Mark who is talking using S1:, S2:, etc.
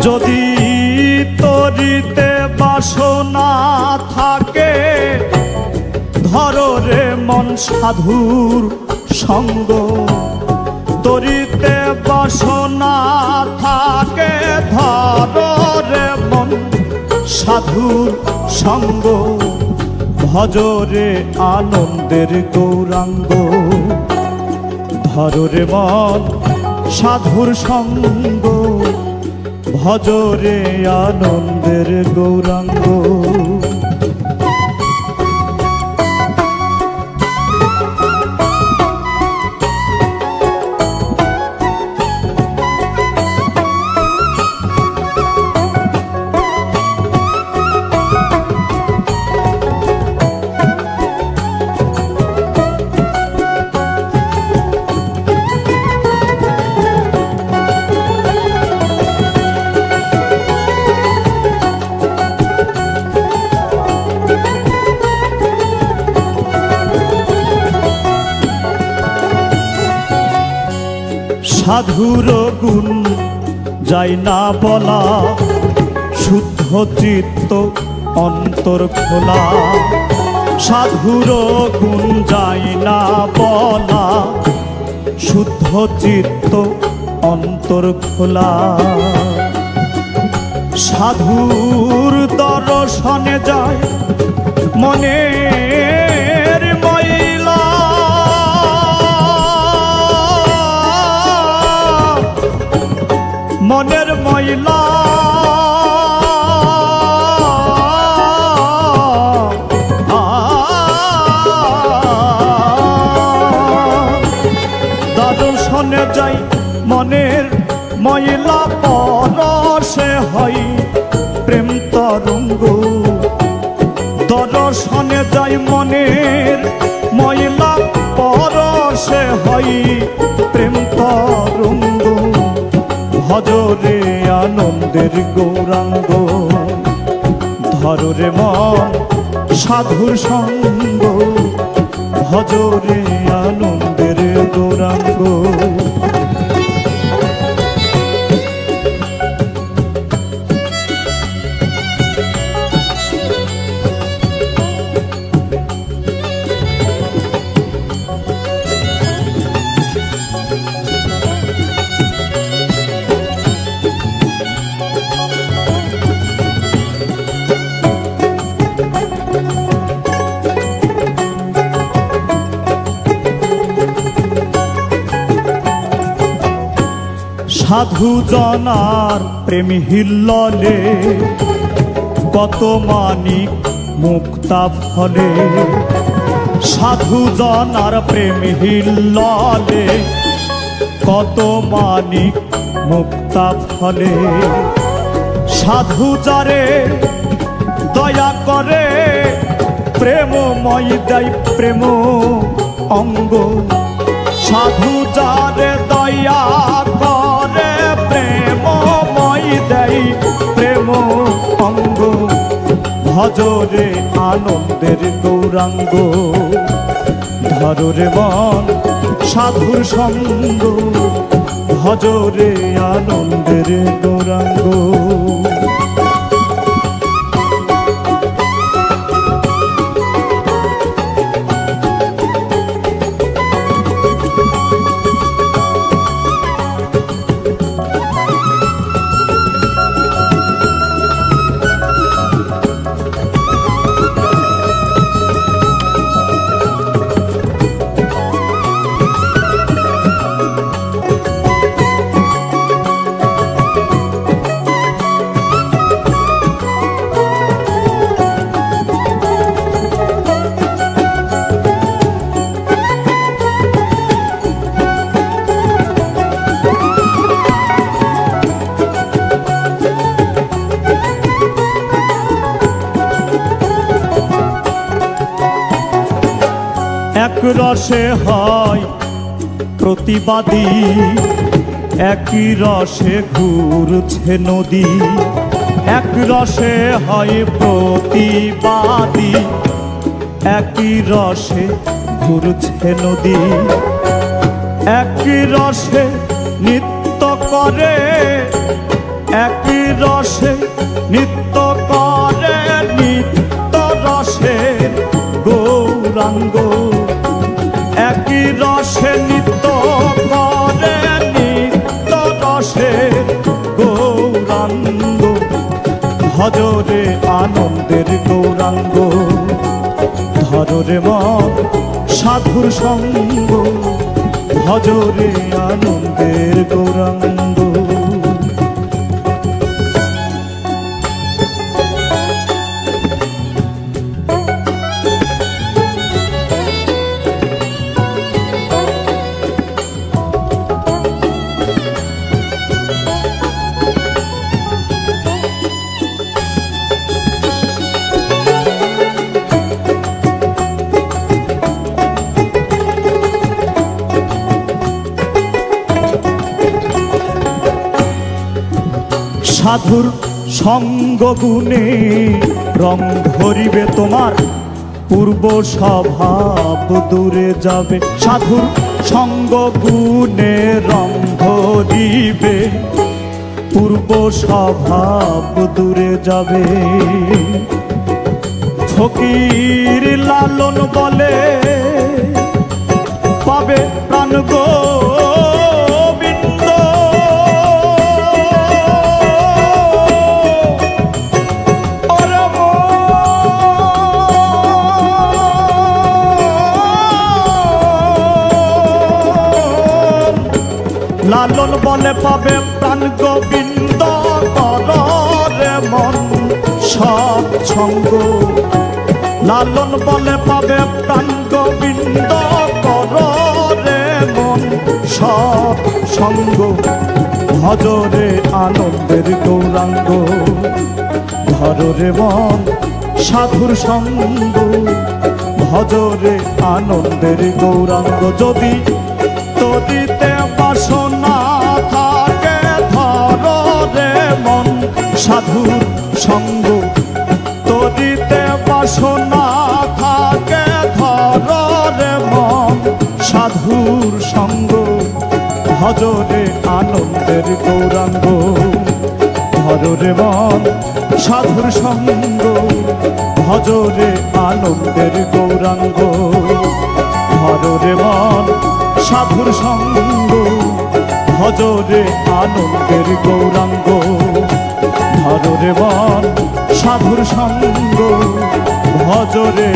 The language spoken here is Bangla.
S1: যদি তরিতে বাসনা থাকে ধরো রে মন সাধুর সঙ্গ। তরিতে বাসনা থাকে ধরো রে মন সাধুর সঙ্গ। ভজরে আনন্দের গৌরাঙ্গ। ধরো রে মন সাধুর সঙ্গ। ভজরে আনন্দের গৌরাঙ্গ। সাধুর গুণ যাই না বলা, শুদ্ধ চিত্ত অন্তর খোলা। সাধুর গুণ যাই না বলা, শুদ্ধ চিত্ত অন্তর খোলা। সাধুর দর্শনে যায় মনের ময়লা। মনের ময়লা দর্শনে যাই মনের ময়লা। পরশে হয় প্রেম তরঙ্গ। দর্শনে যাই মনের ময়লা। পরশে হয় প্রেম তরঙ্গ। ভজরে আনন্দের গৌরাঙ্গ। ধরো রে মন সাধুর সঙ্গ। ভজরে আনন্দের গৌরাঙ্গ। সাধু জনার প্রেম হিল্ললে কত মানিক মুক্তা ফলে। সাধু জনার প্রেম হিল্ললে কত মানিক মুক্তা ফলে। সাধু যারে দয়া করে প্রেমময় দেয় প্রেম অঙ্গ। সাধু যারে দয়া করে প্রেমময় দেয় প্রেম অঙ্গ। ভজরে আনন্দের গৌরাঙ্গ। ধরো রে মন সাধুর সঙ্গ। ভজরে আনন্দের গৌরাঙ্গ। এক রসে হয় প্রতিবাদী। একই রসে ঘুরছে নদী। এক রসে হয় প্রতিবাদী। একই রসে ঘুরছে নদী। একই রসে নৃত্য করে একই রসে নিত্য করে নিত্য রসের গৌরাঙ্গ, একই রসে নিত্য করে নিত্য রসের গৌরাঙ্গ। ভজরে আনন্দের গৌরাঙ্গ, ধরে মন সাধুর সঙ্গ, ভজরে আনন্দের গৌরাঙ্গ। সাধুর সঙ্গ গুণে রং ধরিবে তোমার, পূর্ব স্বভাব দূরে যাবে। সাধুর সঙ্গ গুণে রং ধরিবে, পূর্ব স্বভাব দূরে যাবে। ফকির লালন বলে পাবে প্রাণ গোবিন্দ, লালন বলে পাবে প্রাণ গোবিন্দ, কররে মন সৎসঙ্গ। লালন বলে পাবে প্রাণ গোবিন্দ, কররে মন সৎসঙ্গ। ভজরে আনন্দের গৌরাঙ্গ, ধরে মন সাধুর সঙ্গ, ভজরে আনন্দের গৌরাঙ্গ। যদি তরিতে বাসনা থাকে ধরে মন সাধুর সঙ্গ, তরিতে বাসনা থাকে ধরে মন সাধুর সঙ্গ। ভজরে আনন্দের গৌরাঙ্গ, ধরে মন সাধুর সঙ্গ, ভজরে আনন্দের গৌরাঙ্গ। ধরে মন সাধুর সঙ্গ, ভজরে আনন্দের গৌরাঙ্গ। ধরে মন সাধুর সঙ্গ, ভজরে